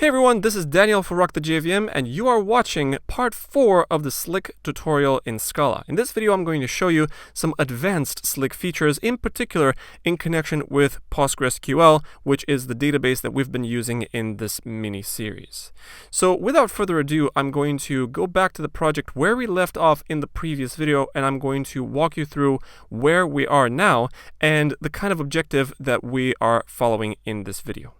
Hey everyone, this is Daniel for Rock the JVM, and you are watching part 4 of the Slick tutorial in Scala. In this video, I'm going to show you some advanced Slick features, in particular in connection with PostgreSQL, which is the database that we've been using in this mini-series. So without further ado, I'm going to go back to the project where we left off in the previous video, and I'm going to walk you through where we are now and the kind of objective that we are following in this video.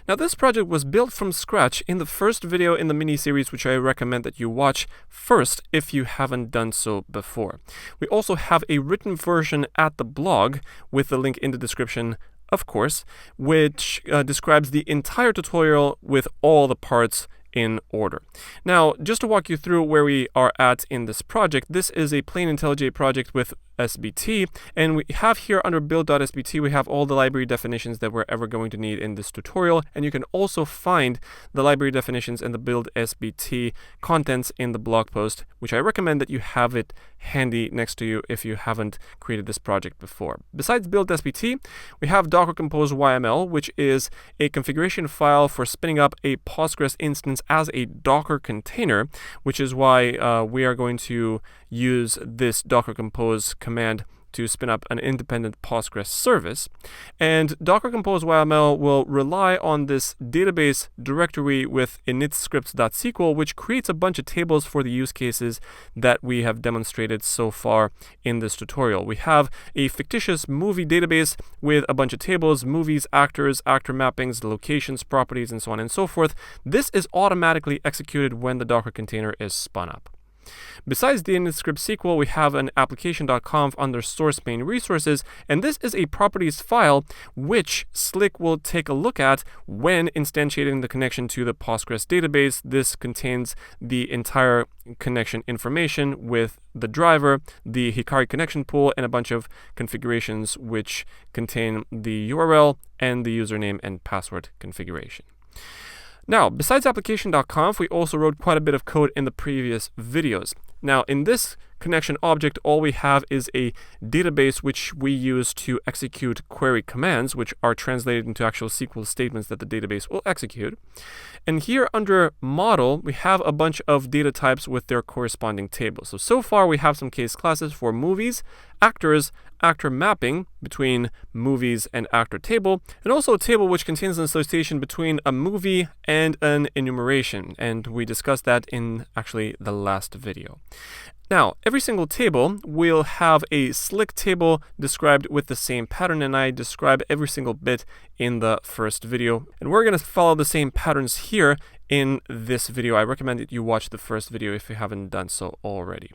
Now, this project was built from scratch in the first video in the mini-series, which I recommend that you watch first if you haven't done so before. We also have a written version at the blog with the link in the description, of course, which describes the entire tutorial with all the parts in order. Now, just to walk you through where we are at in this project, this is a plain IntelliJ project with SBT, and we have here under build.sbt, we have all the library definitions that we're ever going to need in this tutorial, and you can also find the library definitions and the build.sbt contents in the blog post, which I recommend that you have it handy next to you if you haven't created this project before. Besides build.sbt, we have Docker Compose YML, which is a configuration file for spinning up a Postgres instance as a Docker container, which is why we are going to use this Docker Compose command to spin up an independent Postgres service. And Docker Compose YML will rely on this database directory with initscripts.sql, which creates a bunch of tables for the use cases that we have demonstrated so far in this tutorial. We have a fictitious movie database with a bunch of tables, movies, actors, actor mappings, locations, properties, and so on and so forth. This is automatically executed when the Docker container is spun up. Besides the initscripts.sql, we have an application.conf under source main resources, and this is a properties file which Slick will take a look at when instantiating the connection to the Postgres database. This contains the entire connection information with the driver, the Hikari connection pool, and a bunch of configurations which contain the URL and the username and password configuration. Now, besides application.conf, we also wrote quite a bit of code in the previous videos. Now, in this connection object, all we have is a database which we use to execute query commands, which are translated into actual SQL statements that the database will execute. And here under model, we have a bunch of data types with their corresponding tables. So far we have some case classes for movies, actors, actor mapping between movies and actor table, and also a table which contains an association between a movie and an enumeration. And we discussed that in actually the last video. Now, every single table will have a Slick table described with the same pattern, and I describe every single bit in the first video. And we're going to follow the same patterns here in this video. I recommend that you watch the first video if you haven't done so already.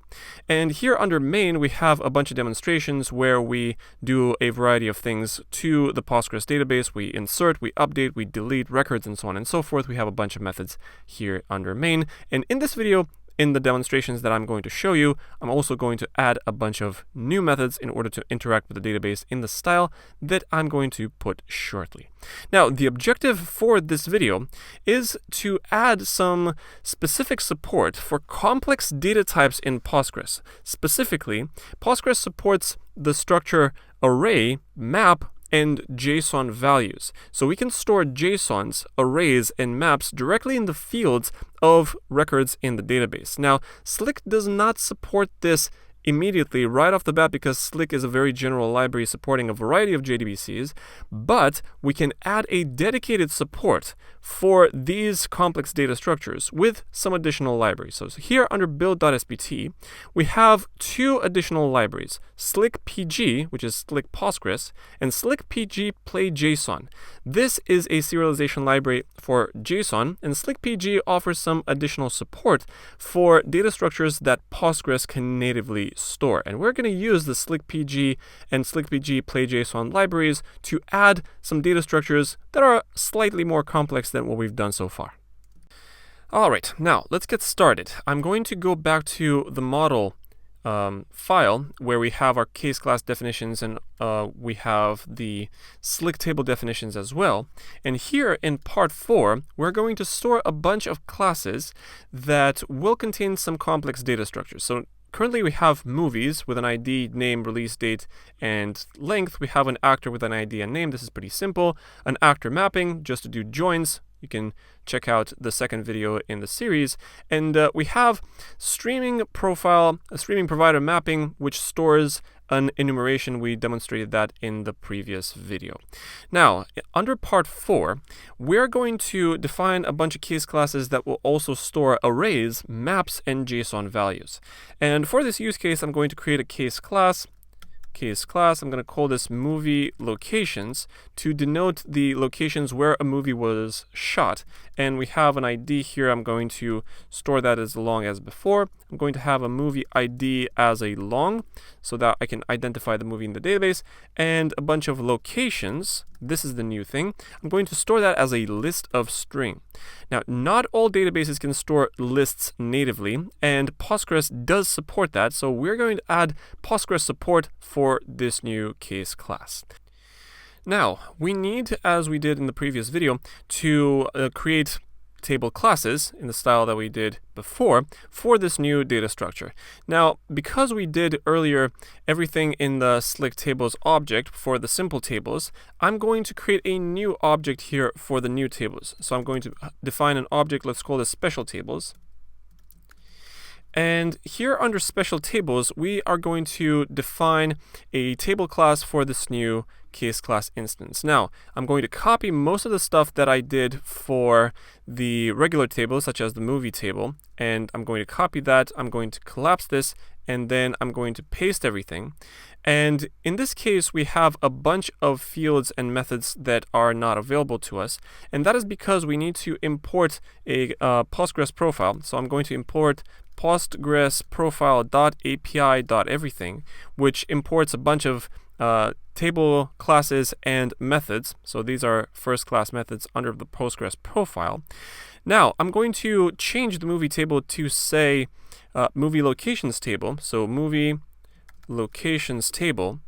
And here under main, we have a bunch of demonstrations where we do a variety of things to the Postgres database. We insert, we update, we delete records, and so on and so forth. We have a bunch of methods here under main. And in this video, in the demonstrations that I'm going to show you, I'm also going to add a bunch of new methods in order to interact with the database in the style that I'm going to put shortly. Now, the objective for this video is to add some specific support for complex data types in Postgres. Specifically, Postgres supports the structure array, map, and JSON values. So we can store JSONs, arrays, and maps directly in the fields of records in the database. Now, Slick does not support this immediately right off the bat because Slick is a very general library supporting a variety of JDBCs, but we can add a dedicated support for these complex data structures with some additional libraries. So here under build.sbt, we have two additional libraries, SlickPG, which is Slick Postgres, and SlickPG Play JSON. This is a serialization library for JSON, and SlickPG offers some additional support for data structures that Postgres can natively store. And we're going to use the SlickPG and SlickPG Play JSON libraries to add some data structures that are slightly more complex than what we've done so far. All right, now let's get started. I'm going to go back to the model file where we have our case class definitions and we have the Slick table definitions as well. And here in part 4, we're going to store a bunch of classes that will contain some complex data structures. So currently we have movies with an ID, name, release date, and length. We have an actor with an ID and name. This is pretty simple. An actor mapping, just to do joins. You can check out the second video in the series. And we have streaming provider mapping, which stores an enumeration. We demonstrated that in the previous video. Now, under part 4, we're going to define a bunch of case classes that will also store arrays, maps, and JSON values. And for this use case, I'm going to create a case class. I'm going to call this movie locations to denote the locations where a movie was shot. And we have an ID here. I'm going to store that as long as before. I'm going to have a movie ID as a long so that I can identify the movie in the database, and a bunch of locations. This is the new thing. I'm going to store that as a list of string. Now, not all databases can store lists natively, and Postgres does support that. So we're going to add Postgres support for this new case class. Now, we need, as we did in the previous video, to create table classes in the style that we did before for this new data structure. Now, because we did earlier everything in the Slick tables object for the simple tables, I'm going to create a new object here for the new tables. So I'm going to define an object. Let's call this special tables. And here under special tables, we are going to define a table class for this new case class instance. Now, I'm going to copy most of the stuff that I did for the regular table, such as the movie table, and I'm going to copy that. I'm going to collapse this, and then I'm going to paste everything. And in this case, we have a bunch of fields and methods that are not available to us. And that is because we need to import a Postgres profile. So I'm going to import Postgres profile.api.everything, which imports a bunch of table classes and methods. So these are first class methods under the Postgres profile. Now, I'm going to change the movie table to say movie locations table. So movie locations table.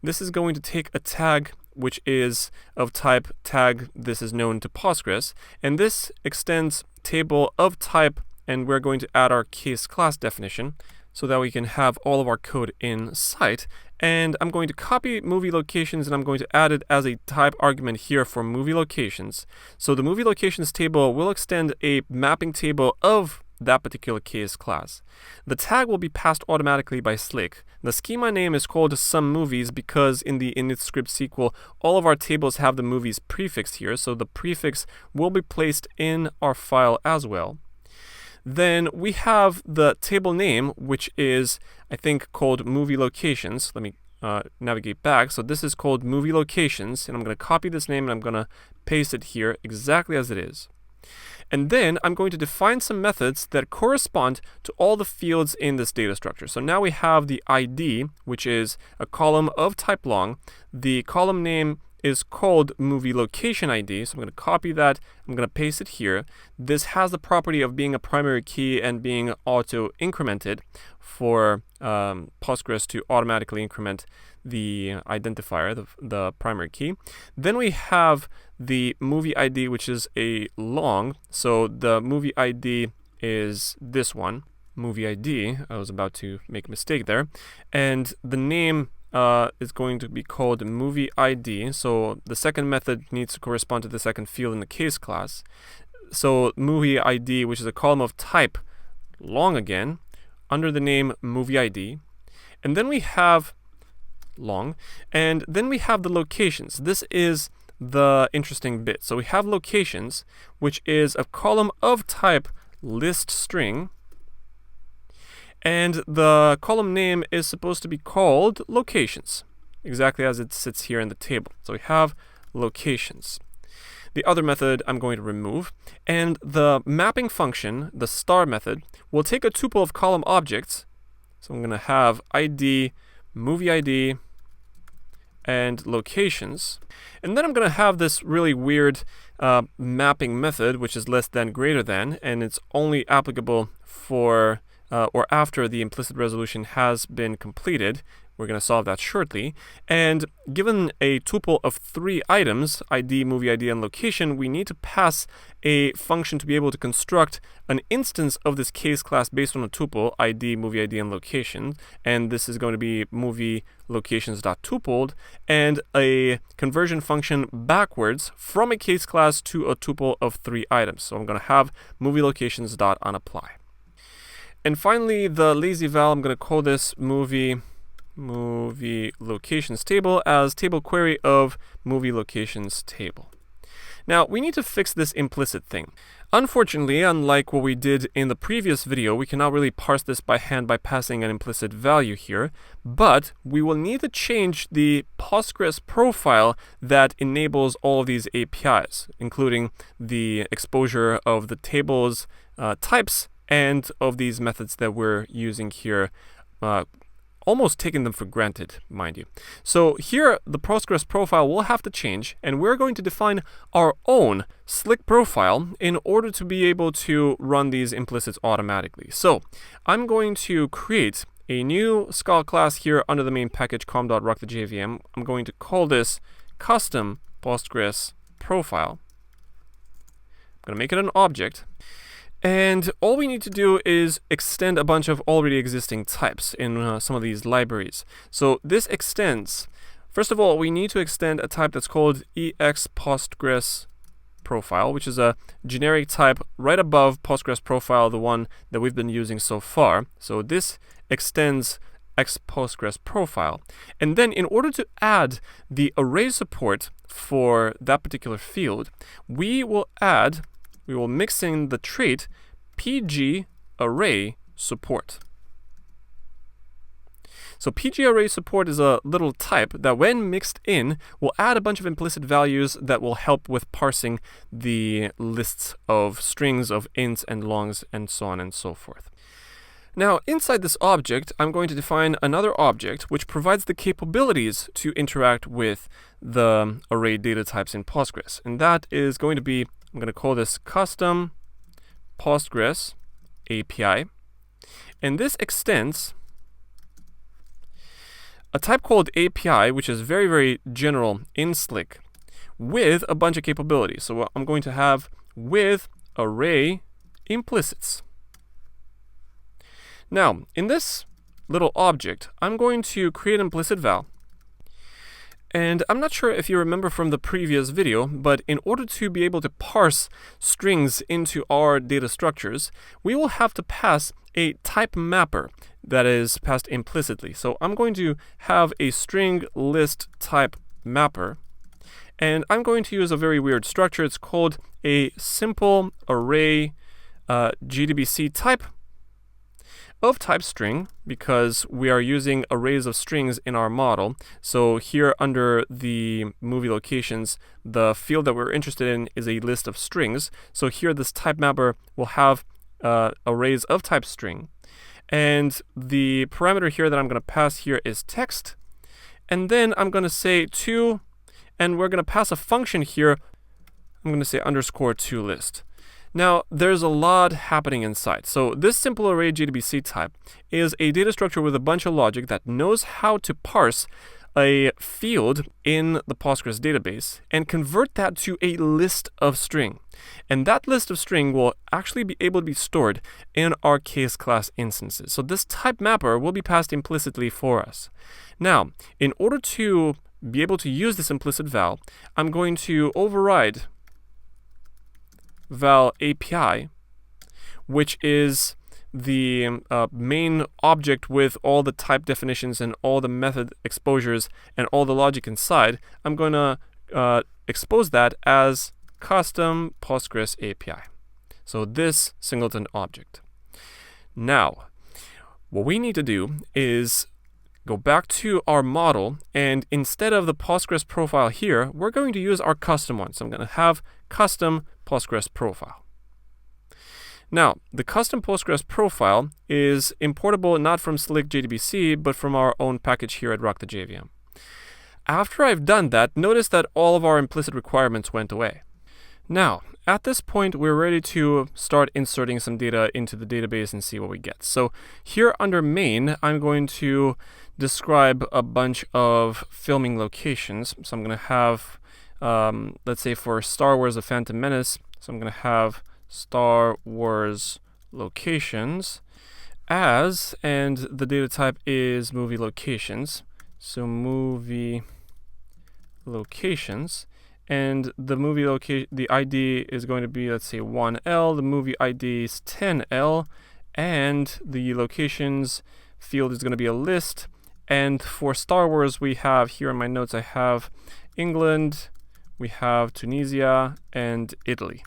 This is going to take a tag which is of type tag. This is known to Postgres, and this extends table of type, and we're going to add our case class definition so that we can have all of our code in sight. And I'm going to copy movie locations, and I'm going to add it as a type argument here for movie locations. So the movie locations table will extend a mapping table of that particular case class. The tag will be passed automatically by Slick. The schema name is called some movies because in the init-script-SQL, all of our tables have the movies prefixed here, so the prefix will be placed in our file as well. Then we have the table name, which is, I think, called movie locations. Let me navigate back. So this is called movie locations, and I'm going to copy this name and I'm going to paste it here exactly as it is. And then I'm going to define some methods that correspond to all the fields in this data structure. So now we have the ID, which is a column of type long. The column name is called movie location ID. So I'm going to copy that. I'm going to paste it here. This has the property of being a primary key and being auto incremented for Postgres to automatically increment the identifier, the primary key. Then we have the movie ID, which is a long. So the movie ID is this one, movie ID. I was about to make a mistake there. And the name is going to be called movie ID. So the second method needs to correspond to the second field in the case class. So movie ID, which is a column of type long again, under the name movie ID. And then we have long, and then we have the locations. This is the interesting bit. So we have locations, which is a column of type list string, and the column name is supposed to be called locations, exactly as it sits here in the table. So we have locations. The other method I'm going to remove, and the mapping function, the star method, will take a tuple of column objects. So I'm going to have ID, movie ID, and locations. And then I'm going to have this really weird mapping method, which is less than greater than, and it's only applicable for or after the implicit resolution has been completed, We're going to solve that shortly. And given a tuple of 3 items, ID, movie ID, and location, we need to pass a function to be able to construct an instance of this case class based on a tuple, ID, movie ID, and location. And this is going to be movie locations.tupled, and a conversion function backwards from a case class to a tuple of 3 items. So I'm going to have movie locations.onApply. And finally, the lazy val, I'm going to call this movie locations table as table query of movie locations table. Now, we need to fix this implicit thing. Unfortunately, unlike what we did in the previous video, we cannot really parse this by hand by passing an implicit value here, but we will need to change the Postgres profile that enables all of these APIs, including the exposure of the table's types and of these methods that we're using here, almost taking them for granted, mind you. So here, the Postgres profile will have to change, and we're going to define our own Slick profile in order to be able to run these implicits automatically. So I'm going to create a new Scala class here under the main package com.rockthejvm. I'm going to call this custom Postgres profile. I'm going to make it an object. And all we need to do is extend a bunch of already existing types in some of these libraries. So this extends, first of all, we need to extend a type that's called EXPostgres_profile, which is a generic type right above Postgres profile, the one that we've been using so far. So this extends EXPostgres_profile. And then in order to add the array support for that particular field, we will mix in the trait PGArraySupport. So PGArraySupport is a little type that when mixed in will add a bunch of implicit values that will help with parsing the lists of strings of ints and longs and so on and so forth. Now, inside this object, I'm going to define another object which provides the capabilities to interact with the array data types in Postgres. And that is going to be, I'm going to call this custom Postgres API. And this extends a type called API, which is very, very general in Slick, with a bunch of capabilities. So I'm going to have with array implicits. Now, in this little object, I'm going to create an implicit val. And I'm not sure if you remember from the previous video, but in order to be able to parse strings into our data structures, we will have to pass a type mapper that is passed implicitly. So I'm going to have a string list type mapper, and I'm going to use a very weird structure. It's called a simple array GDBC type of type string, because we are using arrays of strings in our model. So here under the movie locations, the field that we're interested in is a list of strings. So here this type mapper will have arrays of type string. And the parameter here that I'm going to pass here is text. And then I'm going to say to, and we're going to pass a function here. I'm going to say underscore to list. Now, there's a lot happening inside. So this simple array JDBC type is a data structure with a bunch of logic that knows how to parse a field in the Postgres database and convert that to a list of string. And that list of string will actually be able to be stored in our case class instances. So this type mapper will be passed implicitly for us. Now, in order to be able to use this implicit val, I'm going to override val API, which is the main object with all the type definitions and all the method exposures and all the logic inside. I'm going to expose that as custom Postgres API. So this singleton object. Now, what we need to do is go back to our model, and instead of the Postgres profile here, we're going to use our custom one. So I'm going to have custom Postgres profile. Now, the custom Postgres profile is importable not from Slick JDBC, but from our own package here at Rock the JVM. After I've done that, notice that all of our implicit requirements went away. Now, at this point, we're ready to start inserting some data into the database and see what we get. So here under main, I'm going to describe a bunch of filming locations. So I'm going to have, let's say for Star Wars: The Phantom Menace, so I'm going to have Star Wars locations as, and the data type is movie locations. So movie locations, and the movie the ID is going to be, let's say 1L, the movie ID is 10L, and the locations field is going to be a list. And for Star Wars, we have here in my notes, I have England, we have Tunisia, and Italy,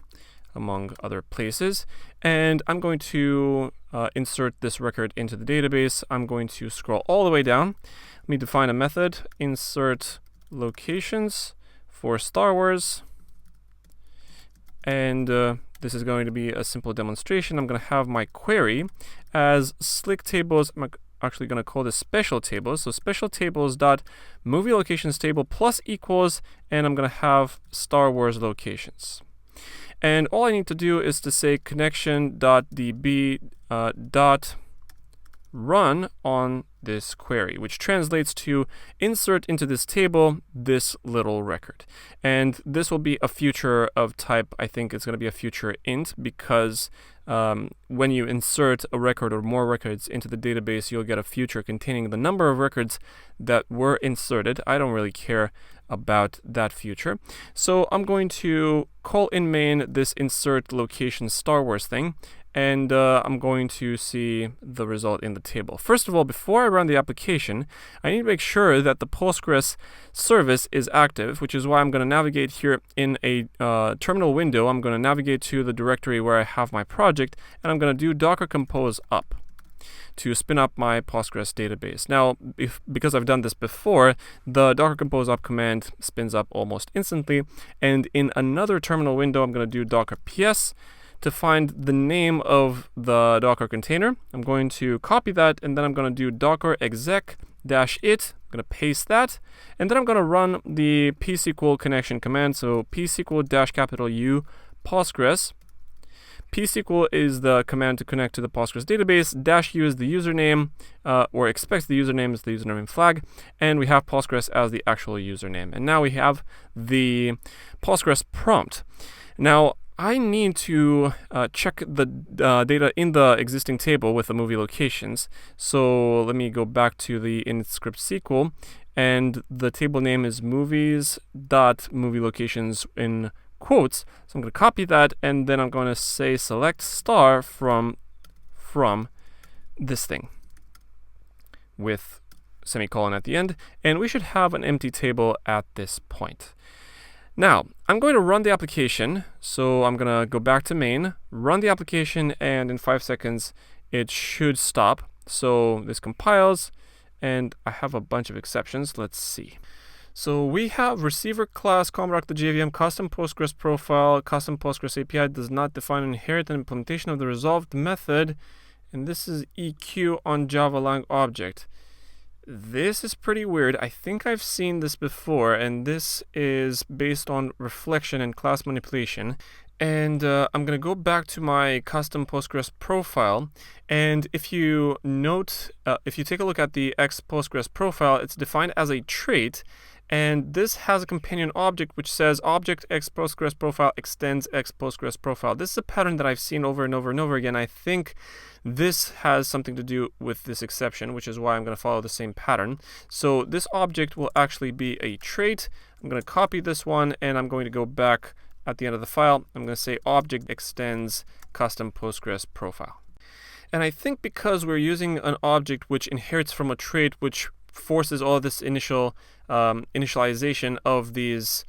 among other places. And I'm going to insert this record into the database. I'm going to scroll all the way down. Let me define a method, insert locations for Star Wars. And this is going to be a simple demonstration. I'm going to have my query as slick tables. I'm actually going to call this special tables. So special tables dot movie locations table plus equals, and I'm going to have Star Wars locations. And all I need to do is to say connection.db dot run on this query, which translates to insert into this table this little record. And this will be a future of type, I think it's going to be a future int, because when you insert a record or more records into the database, you'll get a future containing the number of records that were inserted. I don't really care about that future. So I'm going to call in main this insert location Star Wars thing, and I'm going to see the result in the table. First of all, before I run the application, I need to make sure that the Postgres service is active, which is why I'm going to navigate here in a terminal window. I'm going to navigate to the directory where I have my project, and I'm going to do docker compose up to spin up my Postgres database. Now, because I've done this before, the docker compose up command spins up almost instantly. And in another terminal window, I'm going to do docker ps to find the name of the Docker container. I'm going to copy that, and then I'm going to do docker exec -it. I'm going to paste that, and then I'm going to run the psql connection command. So psql -U Postgres. psql is the command to connect to the Postgres database. -U is the username, or expects the username is the username flag, and we have Postgres as the actual username. And now we have the Postgres prompt. Now, I need to check the data in the existing table with the movie locations. So let me go back to the init-script-SQL, and the table name is movies.movielocations in quotes. So I'm going to copy that, and then I'm going to say select star from this thing with semicolon at the end, and we should have an empty table at this point. Now, I'm going to run the application, so I'm going to go back to main, run the application, and in 5 seconds, it should stop. So this compiles, and I have a bunch of exceptions. Let's see. So we have receiver class, Rock the JVM, custom Postgres profile, custom Postgres API does not define an inheritance implementation of the resolved method, and this is EQ on Java lang object. This is pretty weird. I think I've seen this before, and this is based on reflection and class manipulation. And I'm going to go back to my custom Postgres profile. And if you note, if you take a look at the X Postgres profile, it's defined as a trait. And this has a companion object which says object X Postgres profile extends X Postgres profile. This is a pattern that I've seen over and over and over again. I think this has something to do with this exception, which is why I'm going to follow the same pattern. So this object will actually be a trait. I'm going to copy this one, and I'm going to go back at the end of the file. I'm going to say object extends custom Postgres profile. And I think because we're using an object which inherits from a trait, which forces all this initial initialization of these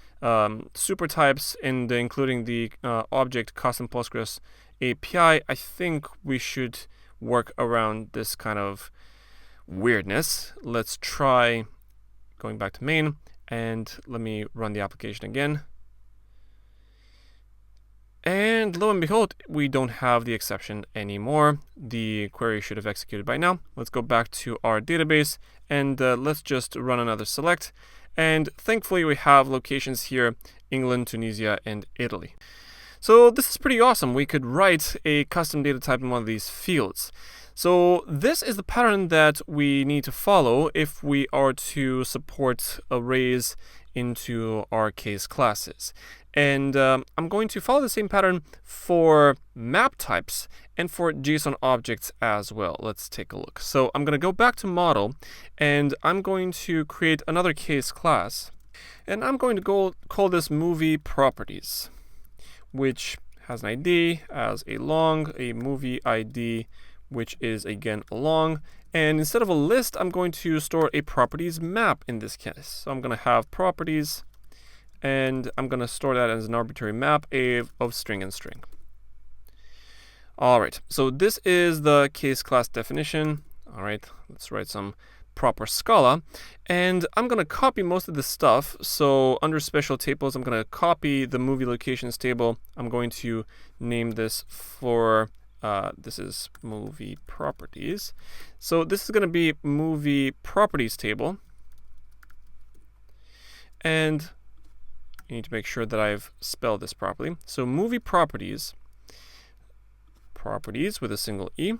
super types, and including the object custom Postgres API, I think we should work around this kind of weirdness. Let's try going back to main, and let me run the application again. And lo and behold, we don't have the exception anymore. The query should have executed by now. Let's go back to our database, and let's just run another select. And thankfully, we have locations here, England, Tunisia, and Italy. So this is pretty awesome. We could write a custom data type in one of these fields. So this is the pattern that we need to follow if we are to support arrays into our case classes. And I'm going to follow the same pattern for map types and for JSON objects as well. Let's take a look. So I'm going to go back to model, and I'm going to create another case class. And I'm going to call this movie properties, which has an ID as a movie ID, which is again a long. And instead of a list, I'm going to store a properties map in this case. So I'm going to have properties, and I'm going to store that as an arbitrary map of string and string. All right, so this is the case class definition. All right, let's write some proper Scala. And I'm going to copy most of this stuff. So under special tables, I'm going to copy the movie locations table. I'm going to name this for, this is movie properties. So this is going to be movie properties table. And you need to make sure that I've spelled this properly. So movie properties with a single E.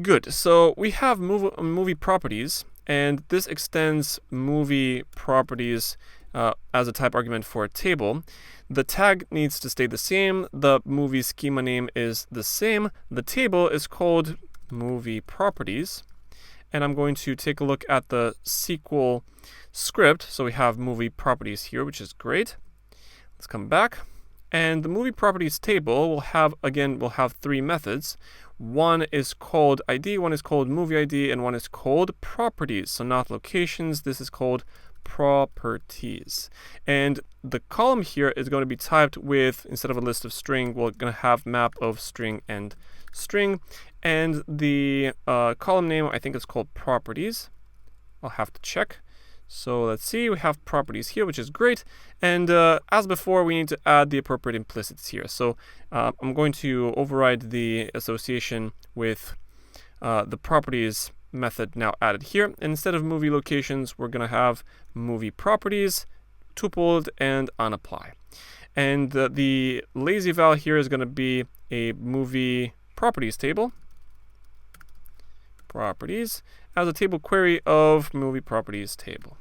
Good. So we have movie properties, and this extends movie properties as a type argument for a table. The tag needs to stay the same. The movie schema name is the same. The table is called movie properties. And I'm going to take a look at the SQL script. So we have movie properties here, which is great. Let's come back. And the movie properties table will have three methods. One is called ID, one is called movie ID, and one is called properties. So not locations, this is called properties. And the column here is going to be typed with, instead of a list of string, we're going to have map of string and string. And the column name, I think it's called properties. I'll have to check. So let's see, we have properties here, which is great. And as before, we need to add the appropriate implicits here. So I'm going to override the association with the properties method now added here. And instead of movie locations, we're going to have movie properties, tupled, and unapply. And the lazy val here is going to be a movie properties table. Properties as a table query of movie properties table.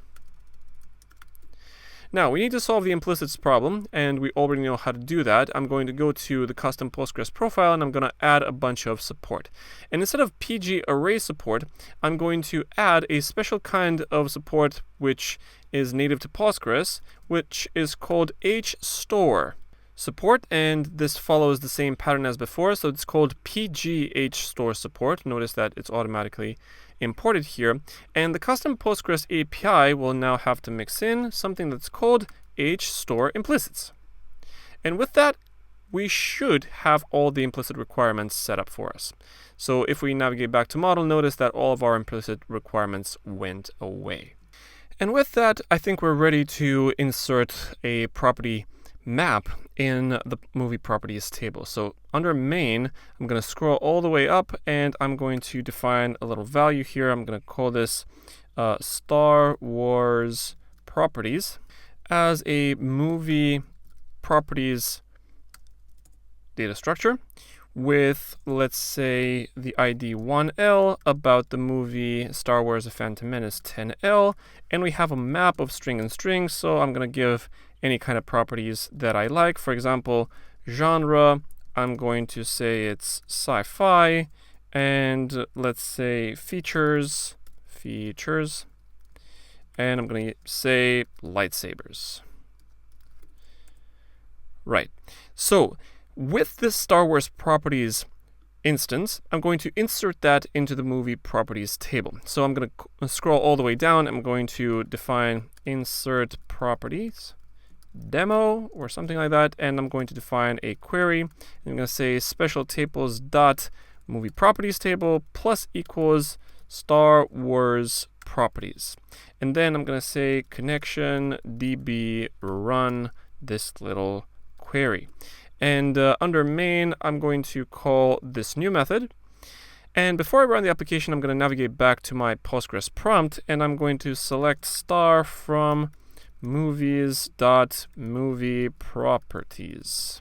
Now we need to solve the implicits problem, and we already know how to do that. I'm going to go to the custom Postgres profile, and I'm going to add a bunch of support. And instead of PG array support, I'm going to add a special kind of support which is native to Postgres, which is called HStore support, and this follows the same pattern as before. So it's called PG HStore support. Notice that it's automatically imported here. And the custom Postgres API will now have to mix in something that's called HStore implicits. And with that, we should have all the implicit requirements set up for us. So if we navigate back to model, notice that all of our implicit requirements went away. And with that, I think we're ready to insert a property map in the movie properties table. So under main, I'm going to scroll all the way up, and I'm going to define a little value here. I'm going to call this Star Wars properties as a movie properties data structure with, let's say, the ID 1L about the movie Star Wars: A Phantom Menace 10L, and we have a map of string and string. So I'm going to give any kind of properties that I like. For example, genre, I'm going to say it's sci-fi, and let's say features, and I'm going to say lightsabers. Right. So with this Star Wars properties instance, I'm going to insert that into the movie properties table. So I'm going to scroll all the way down. I'm going to define insert properties demo or something like that, and I'm going to define a query. I'm going to say special tables dot movie properties table plus equals Star Wars properties, and then I'm going to say connection db run this little query. And under main, I'm going to call this new method. And before I run the application, I'm going to navigate back to my Postgres prompt, and I'm going to select star from movies.movie properties.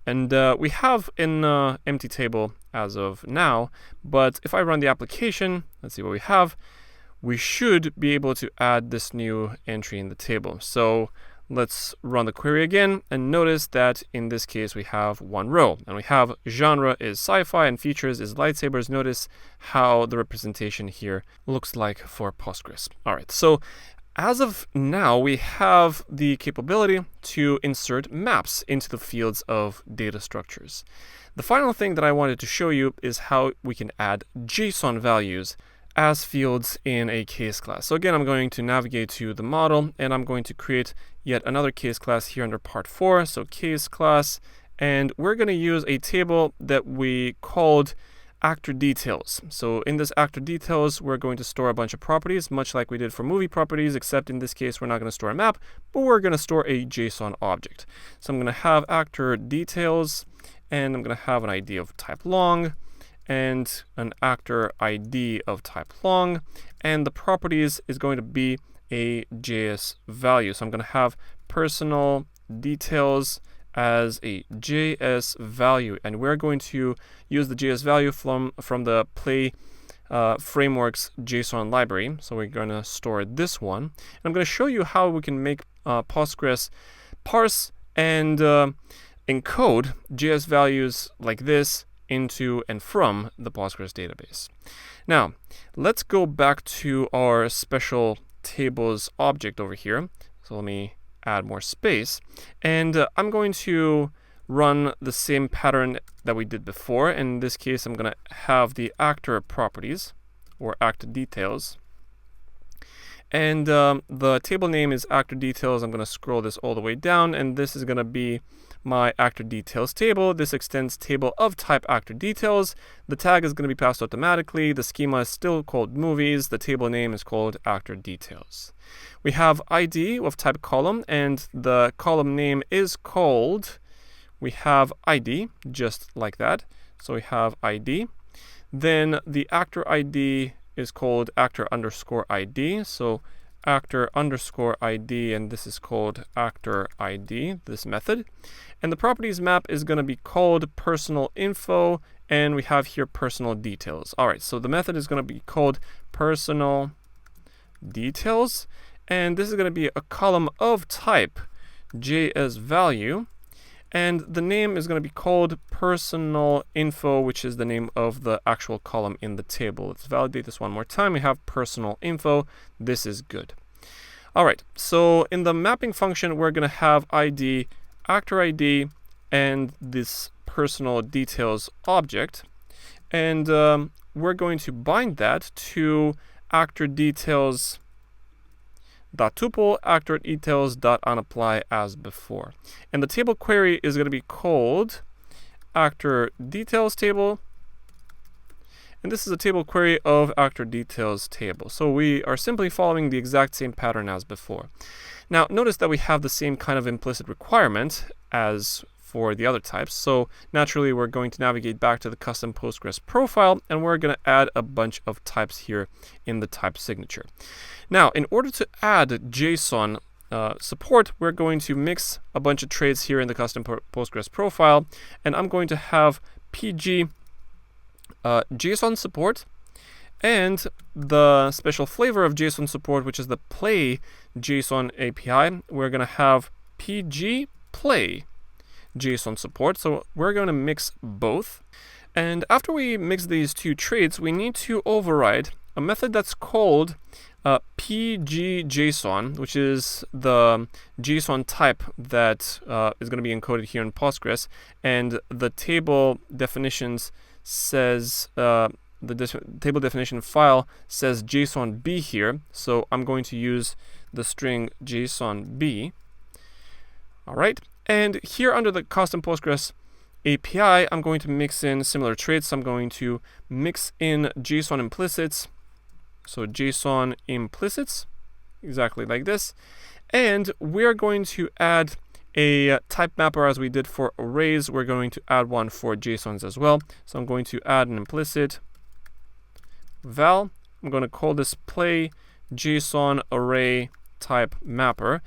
And we have an empty table as of now, but if I run the application, let's see what we have. We should be able to add this new entry in the table. So let's run the query again, and notice that in this case we have one row, and we have genre is sci-fi and features is lightsabers. Notice how the representation here looks like for Postgres. All right, so as of now, we have the capability to insert maps into the fields of data structures. The final thing that I wanted to show you is how we can add JSON values as fields in a case class. So again, I'm going to navigate to the model, and I'm going to create yet another case class here under part 4. So case class, and we're going to use a table that we called actor details. So in this actor details, we're going to store a bunch of properties, much like we did for movie properties, except in this case, we're not going to store a map, but we're going to store a JSON object. So I'm going to have actor details, and I'm going to have an ID of type long, and an actor ID of type long, and the properties is going to be a JS value. So I'm going to have personal details as a JS value, and we're going to use the JS value from the Play framework's JSON library. So we're going to store this one. And I'm going to show you how we can make Postgres parse and encode JS values like this into and from the Postgres database. Now, let's go back to our special tables object over here. So let me add more space. And I'm going to run the same pattern that we did before. In this case, I'm going to have the actor properties or actor details. And the table name is actor details. I'm going to scroll this all the way down, and this is going to be my actor details table. This extends table of type actor details. The tag is going to be passed automatically. The schema is still called movies. The table name is called actor details. We have ID of type column, and the column name is called, we have ID, just like that. So we have ID. Then the actor ID is called actor underscore ID. So actor underscore ID, and this is called actor ID, this method. And the properties map is going to be called personal info, and we have here personal details. All right, so the method is going to be called personal details, and this is going to be a column of type JS value, and the name is going to be called personal info, which is the name of the actual column in the table. Let's validate this one more time. We have personal info. This is good. All right, so in the mapping function, we're going to have ID, actor ID, and this personal details object. And we're going to bind that to actor details .tuple actor details .unapply as before. And the table query is going to be called actor details table. And this is a table query of actor details table. So we are simply following the exact same pattern as before. Now, notice that we have the same kind of implicit requirement as for the other types. So naturally, we're going to navigate back to the custom Postgres profile, and we're going to add a bunch of types here in the type signature. Now, in order to add JSON support, we're going to mix a bunch of traits here in the custom Postgres profile, and I'm going to have PG JSON support, and the special flavor of JSON support, which is the Play JSON API, we're going to have PG Play JSON support. So we're going to mix both. And after we mix these two traits, we need to override a method that's called PG-JSON, which is the JSON type that is going to be encoded here in Postgres. And the table definitions says, table definition file says JSON-B here. So I'm going to use the string JSON-B. All right. And here under the custom Postgres API, I'm going to mix in similar traits. I'm going to mix in JSON implicits. So JSON implicits, exactly like this. And we're going to add a type mapper as we did for arrays. We're going to add one for JSONs as well. So I'm going to add an implicit val. I'm going to call this play JSON array type mapper.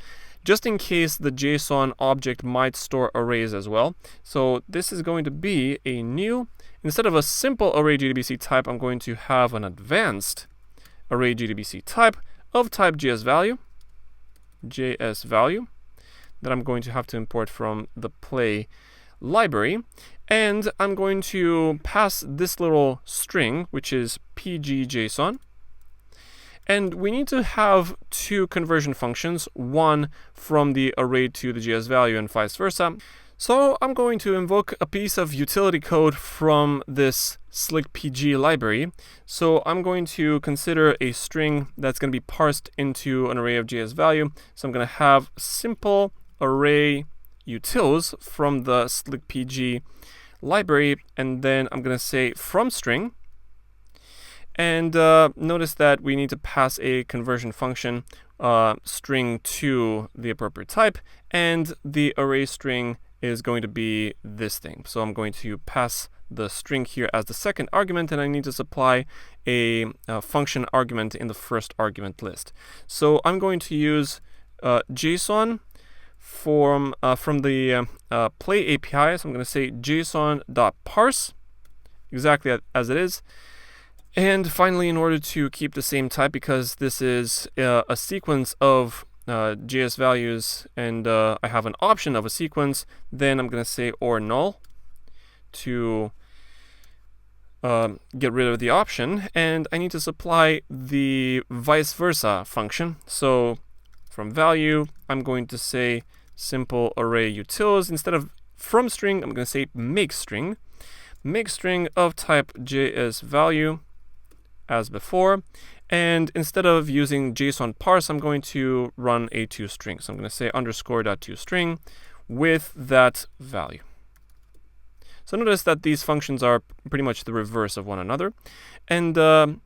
just in case the JSON object might store arrays as well. So this is going to be a new, instead of a simple array JDBC type, I'm going to have an advanced array JDBC type of type JS value that I'm going to have to import from the play library. And I'm going to pass this little string, which is pg.json. And we need to have two conversion functions, one from the array to the JS value and vice versa. So I'm going to invoke a piece of utility code from this slickpg library. So I'm going to consider a string that's going to be parsed into an array of JS value. So I'm going to have simple array utils from the slickpg library, and then I'm going to say from string. And notice that we need to pass a conversion function string to the appropriate type, and the array string is going to be this thing. So I'm going to pass the string here as the second argument, and I need to supply a function argument in the first argument list. So I'm going to use JSON from the play API. So I'm going to say json.parse, exactly as it is. And finally, in order to keep the same type, because this is a sequence of JS values, and I have an option of a sequence, then I'm going to say or null to get rid of the option. And I need to supply the vice versa function. So from value, I'm going to say simple array utils. Instead of from string, I'm going to say make string of type JS value as before. And instead of using JSON parse, I'm going to run a toString. So I'm going to say _.toString with that value. So notice that these functions are pretty much the reverse of one another. And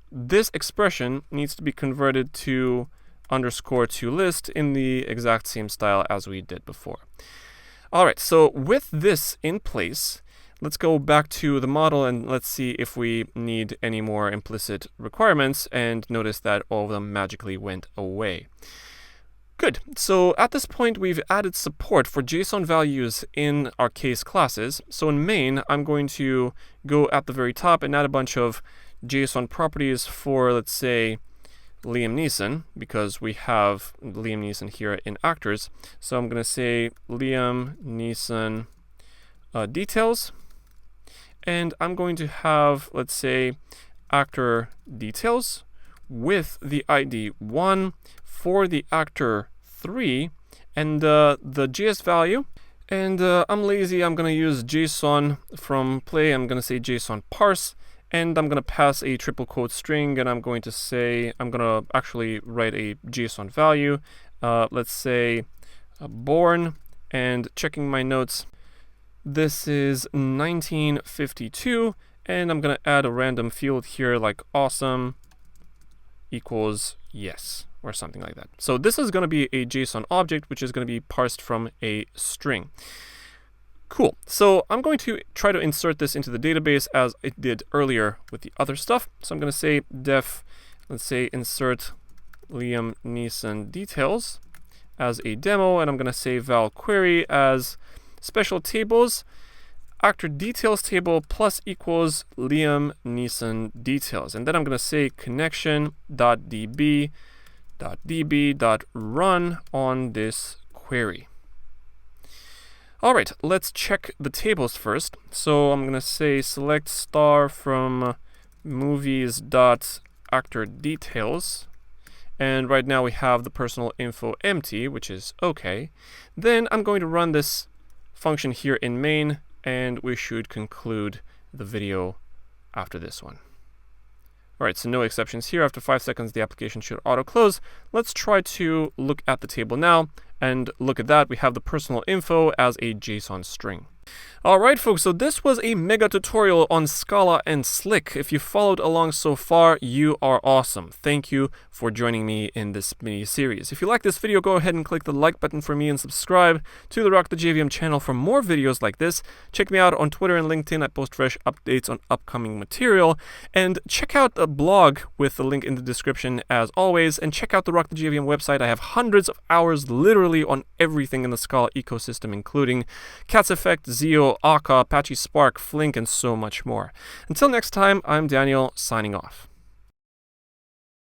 this expression needs to be converted to _toList in the exact same style as we did before. All right, so with this in place, let's go back to the model and let's see if we need any more implicit requirements, and notice that all of them magically went away. Good. So at this point, we've added support for JSON values in our case classes. So in main, I'm going to go at the very top and add a bunch of JSON properties for, let's say, Liam Neeson, because we have Liam Neeson here in actors. So I'm going to say Liam Neeson details. And I'm going to have, let's say, actor details with the ID 1 for the actor 3 and the JS value. And I'm lazy. I'm going to use JSON from play. I'm going to say JSON parse. And I'm going to pass a triple quote string. And I'm going to say, I'm going to actually write a JSON value. Let's say born, and checking my notes. This is 1952, and I'm going to add a random field here like awesome equals yes, or something like that. So this is going to be a JSON object, which is going to be parsed from a string. Cool. So I'm going to try to insert this into the database as it did earlier with the other stuff. So I'm going to say def, let's say insert Liam Neeson details as a demo, and I'm going to say val query as special tables, actor details table plus equals Liam Neeson details. And then I'm going to say connection.db.run on this query. All right, let's check the tables first. So I'm going to say select star from movies.actor details. And right now we have the personal info empty, which is OK. Then I'm going to run this function here in main, and we should conclude the video after this one. All right, so no exceptions here. After 5 seconds, the application should auto-close. Let's try to look at the table now, and look at that. We have the personal info as a JSON string. Alright folks, so this was a mega tutorial on Scala and Slick. If you followed along so far, you are awesome. Thank you for joining me in this mini series. If you like this video, go ahead and click the like button for me and subscribe to the Rock the JVM channel for more videos like this. Check me out on Twitter and LinkedIn. I post fresh updates on upcoming material. And check out the blog with the link in the description as always. And check out the Rock the JVM website. I have hundreds of hours literally on everything in the Scala ecosystem, including Cat's Effect, Zio, Akka, Apache Spark, Flink, and so much more. Until next time, I'm Daniel, signing off.